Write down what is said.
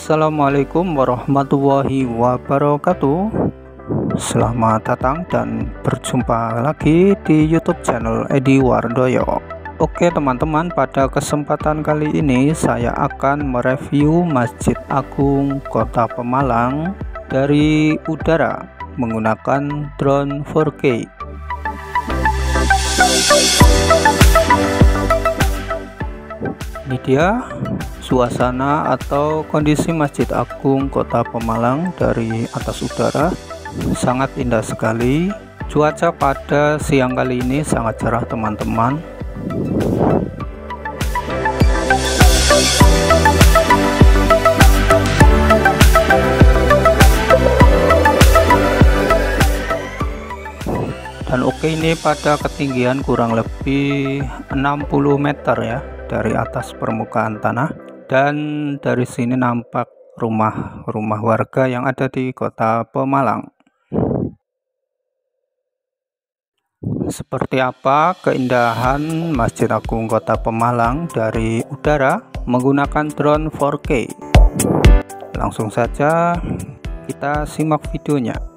Assalamualaikum warahmatullahi wabarakatuh. Selamat datang dan berjumpa lagi di YouTube channel Edi Wardoyo. Oke teman-teman, pada kesempatan kali ini saya akan mereview Masjid Agung Kota Pemalang dari udara menggunakan drone 4K. Ini dia suasana atau kondisi Masjid Agung Kota Pemalang dari atas udara. Sangat indah sekali. Cuaca pada siang kali ini sangat cerah teman-teman. Dan oke, ini pada ketinggian kurang lebih 60 meter ya dari atas permukaan tanah, dan dari sini nampak rumah-rumah warga yang ada di Kota Pemalang. Seperti apa keindahan Masjid Agung Kota Pemalang dari udara menggunakan drone 4K? Langsung saja kita simak videonya.